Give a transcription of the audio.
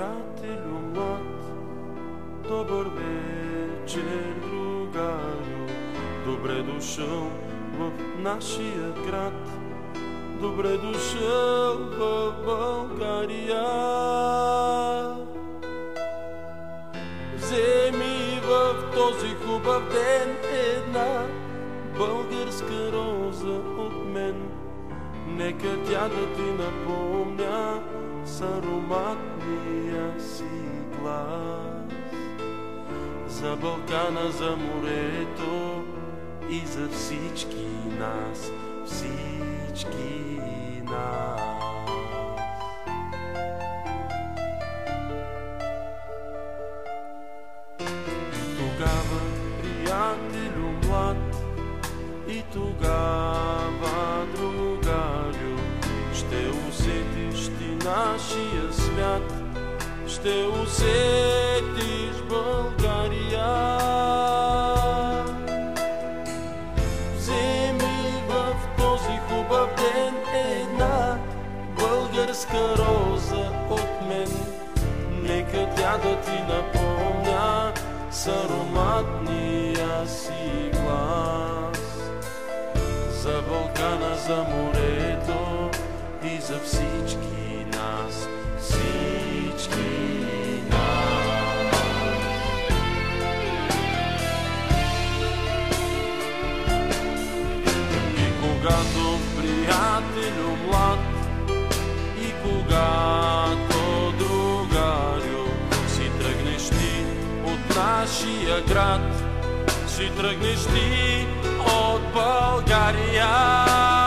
приятелю млад, добър вечер, другарю. Добре дошъл в нашия град, добре дошъл в България. Вземи в този хубав ден една българска роза от мен. Нека тя да ти напомня с ароматния си глас за Балкана, за морето и за всички нас, всички нас. Тогава, приятелю млад, и тогава, другарю, ще усетиш ти нашия свят, ще усетиш България. Вземи в този хубав ден една българска роза от мен. Нека тя да ти напомня с ароматния си глас за Балкана, за морето и за всички нас, всички нас. И когато, приятелю млад, и когато, другарю, си тръгнеш ти от нашия град, си тръгнеш ти от България.